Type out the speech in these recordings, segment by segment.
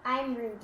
I'm Ruby.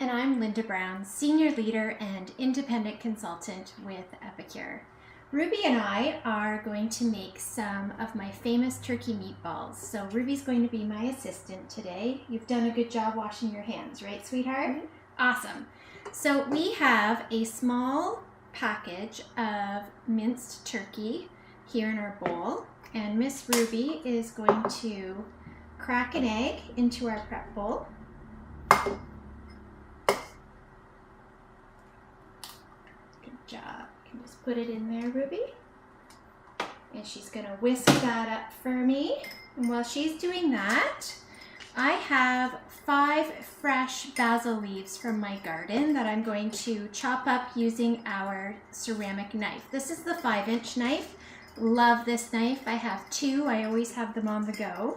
And I'm Linda Brown, Senior Leader and Independent Consultant with Epicure. Ruby and I are going to make some of my famous turkey meatballs. So Ruby's going to be my assistant today. You've done a good job washing your hands, right, sweetheart? Mm-hmm. Awesome. So we have a small package of minced turkey here in our bowl. And Miss Ruby is going to crack an egg into our prep bowl. Good job. You can just put it in there, Ruby. And she's going to whisk that up for me. And while she's doing that, I have 5 fresh basil leaves from my garden that I'm going to chop up using our ceramic knife. This is the 5-inch knife. Love this knife. I have 2. I always have them on the go.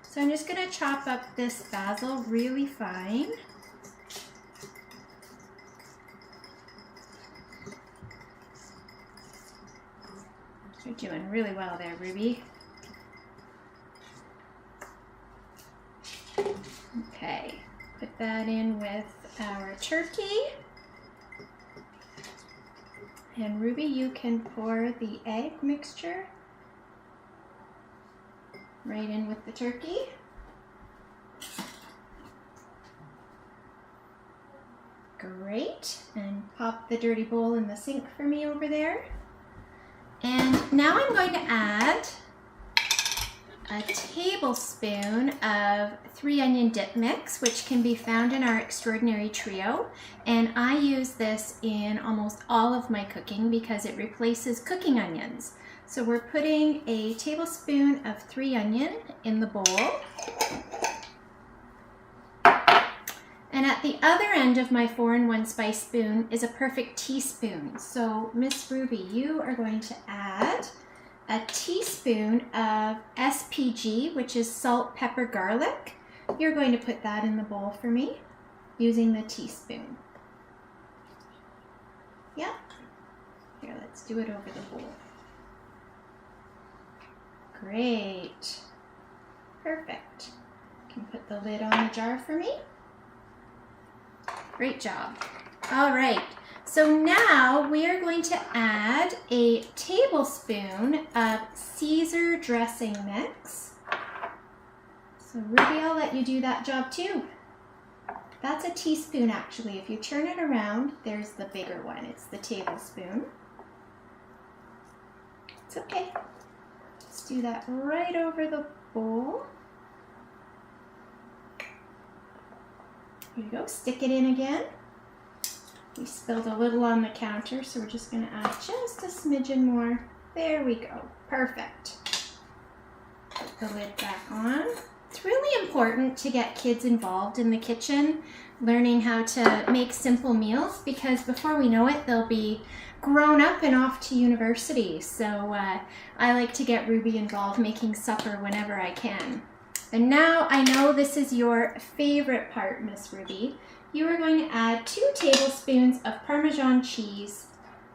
So I'm just going to chop up this basil really fine. You're doing really well there, Ruby. Okay, put that in with our turkey. And Ruby, you can pour the egg mixture right in with the turkey. Great, and pop the dirty bowl in the sink for me over there. And now I'm going to add a tablespoon of 3-onion dip mix, which can be found in our Extraordinary Trio. And I use this in almost all of my cooking because it replaces cooking onions. So we're putting a tablespoon of 3-onion in the bowl. And at the other end of my 4-in-1 spice spoon is a perfect teaspoon. So Miss Ruby, you are going to add a teaspoon of SPG, which is salt, pepper, garlic. You're going to put that in the bowl for me using the teaspoon. Yeah? Here, let's do it over the bowl. Great. Perfect. You can put the lid on the jar for me. Great job. All right. So now we are going to add a tablespoon of Caesar dressing mix. So Ruby, I'll let you do that job too. That's a teaspoon actually. If you turn it around, there's the bigger one. It's the tablespoon. It's okay. Let's do that right over the bowl. Here you go. Stick it in again. We spilled a little on the counter, so we're just going to add just a smidgen more. There we go. Perfect. Put the lid back on. It's really important to get kids involved in the kitchen, learning how to make simple meals, because before we know it, they'll be grown up and off to university. So I like to get Ruby involved making supper whenever I can. And now I know this is your favorite part, Miss Ruby. You are going to add 2 tablespoons of Parmesan cheese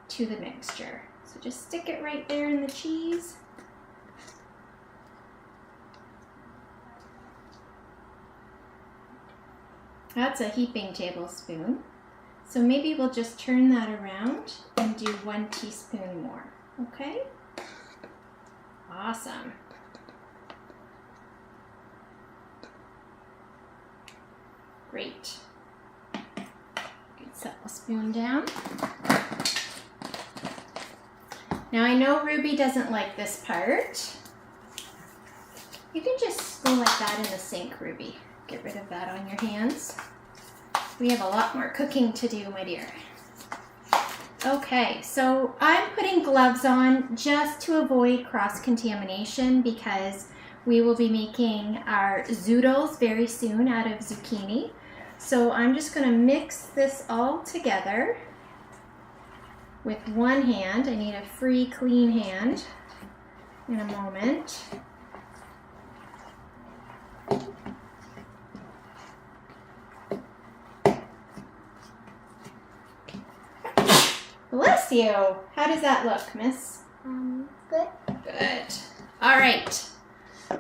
to the mixture. So just stick it right there in the cheese. That's a heaping tablespoon. So maybe we'll just turn that around and do 1 teaspoon more, okay? Awesome. Great. Set the spoon down. Now I know Ruby doesn't like this part. You can just go like that in the sink, Ruby. Get rid of that on your hands. We have a lot more cooking to do, my dear. Okay, so I'm putting gloves on just to avoid cross-contamination because we will be making our Zoodles very soon out of zucchini. So I'm just going to mix this all together with one hand. I need a free, clean hand in a moment. Bless you. How does that look, miss? Good. Good. All right.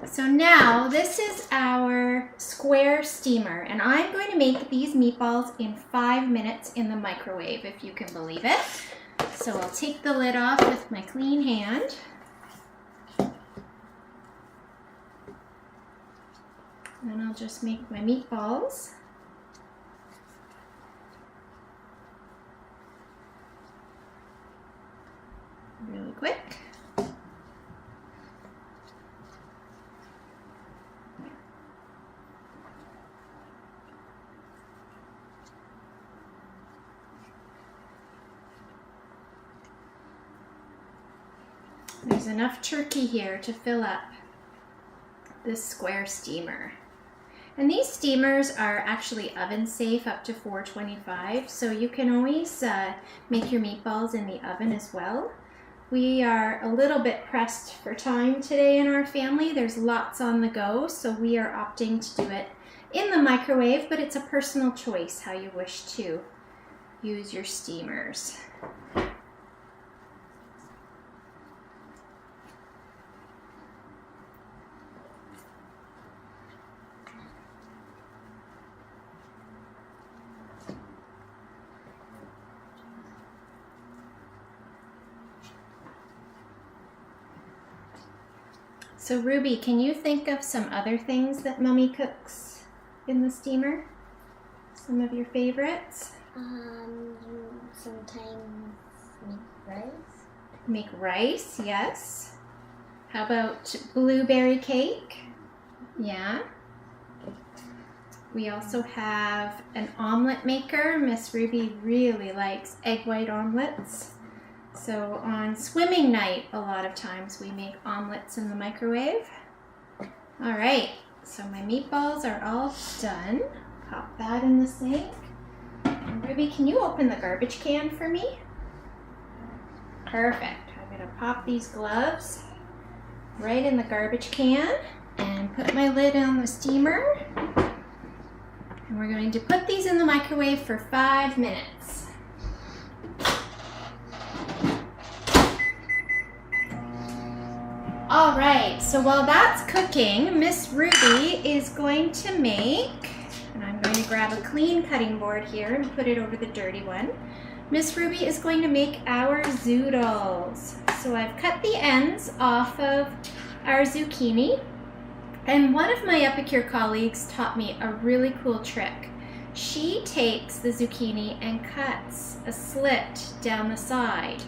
So now this is our square steamer, and I'm going to make these meatballs in 5 minutes in the microwave, if you can believe it. So I'll take the lid off with my clean hand. And I'll just make my meatballs. Really quick. There's enough turkey here to fill up this square steamer. And these steamers are actually oven safe up to 425, so you can always make your meatballs in the oven as well. We are a little bit pressed for time today in our family. There's lots on the go, so we are opting to do it in the microwave, but it's a personal choice how you wish to use your steamers. So Ruby, can you think of some other things that Mommy cooks in the steamer? Some of your favorites? Sometimes make rice. Make rice, yes. How about blueberry cake? Yeah. We also have an omelet maker. Miss Ruby really likes egg white omelets. So on swimming night, a lot of times we make omelets in the microwave. All right, so my meatballs are all done. Pop that in the sink. And Ruby, can you open the garbage can for me? Perfect. I'm gonna pop these gloves right in the garbage can and put my lid on the steamer. And we're going to put these in the microwave for 5 minutes. All right, so while that's cooking, Miss Ruby is going to make, and I'm going to grab a clean cutting board here and put it over the dirty one. Miss Ruby is going to make our zoodles. So I've cut the ends off of our zucchini, and one of my Epicure colleagues taught me a really cool trick. She takes the zucchini and cuts a slit down the side.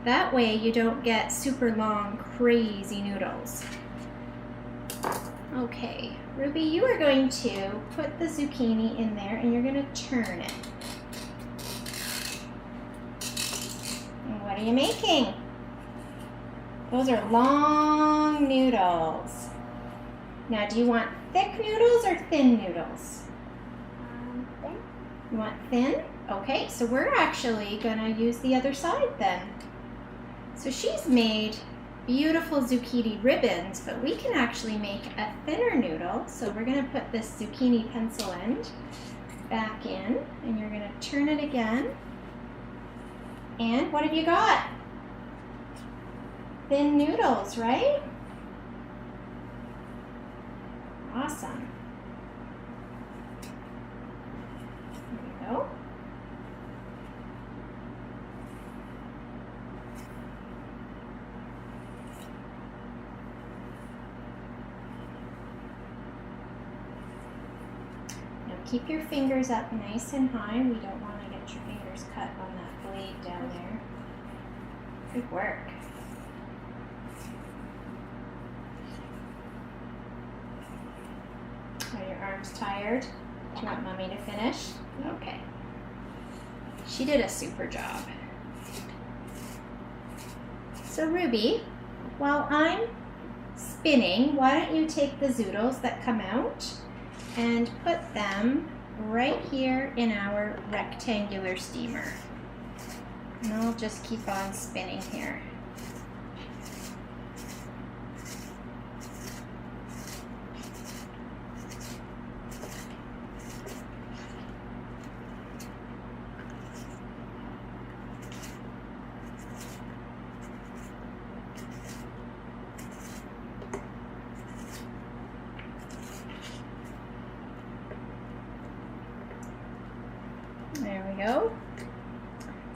That way you don't get super long, crazy noodles. Okay, Ruby, you are going to put the zucchini in there and you're going to turn it. And what are you making? Those are long noodles. Now, do you want thick noodles or thin noodles? Thin. You want thin? Okay, so we're actually going to use the other side then. So she's made beautiful zucchini ribbons, but we can actually make a thinner noodle. So we're going to put this zucchini pencil end back in, and you're going to turn it again. And what have you got? Thin noodles, right? Awesome. There we go. Keep your fingers up nice and high. We don't want to get your fingers cut on that blade down there. Good work. Are your arms tired? Do you want Mommy to finish? Okay. She did a super job. So Ruby, while I'm spinning, why don't you take the zoodles that come out and put them right here in our rectangular steamer. And I'll just keep on spinning here. go.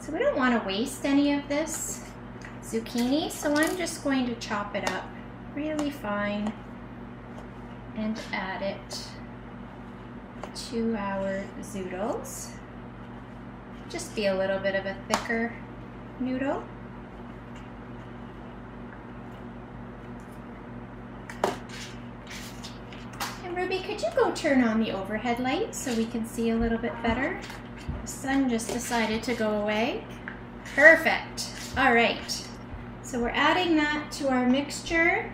So we don't want to waste any of this zucchini, so I'm just going to chop it up really fine and add it to our zoodles. Just be a little bit of a thicker noodle. And Ruby, could you go turn on the overhead light so we can see a little bit better? The sun just decided to go away. Perfect. All right. So we're adding that to our mixture.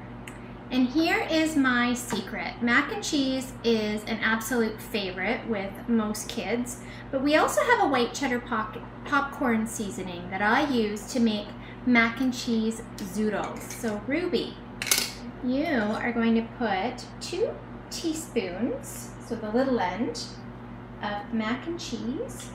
And here is my secret. Mac and cheese is an absolute favorite with most kids, but we also have a white cheddar popcorn seasoning that I use to make mac and cheese zoodles. So Ruby, you are going to put 2 teaspoons, so the little end, of mac and cheese.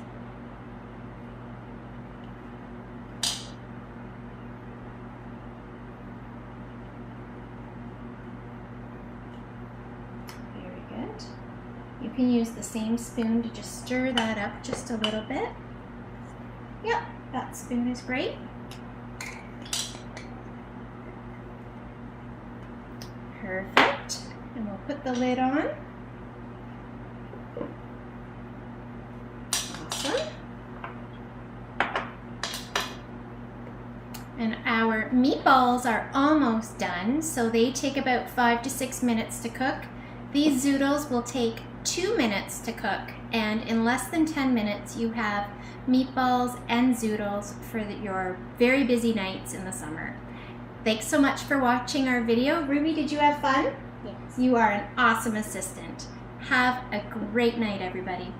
You can use the same spoon to just stir that up just a little bit. Yep, that spoon is great. Perfect. And we'll put the lid on. Awesome. And our meatballs are almost done, so they take about 5 to 6 minutes to cook. These zoodles will take 2 minutes to cook, and in less than 10 minutes you have meatballs and zoodles for your very busy nights in the summer. Thanks so much for watching our video. Ruby, did you have fun? Yes. You are an awesome assistant. Have a great night, everybody.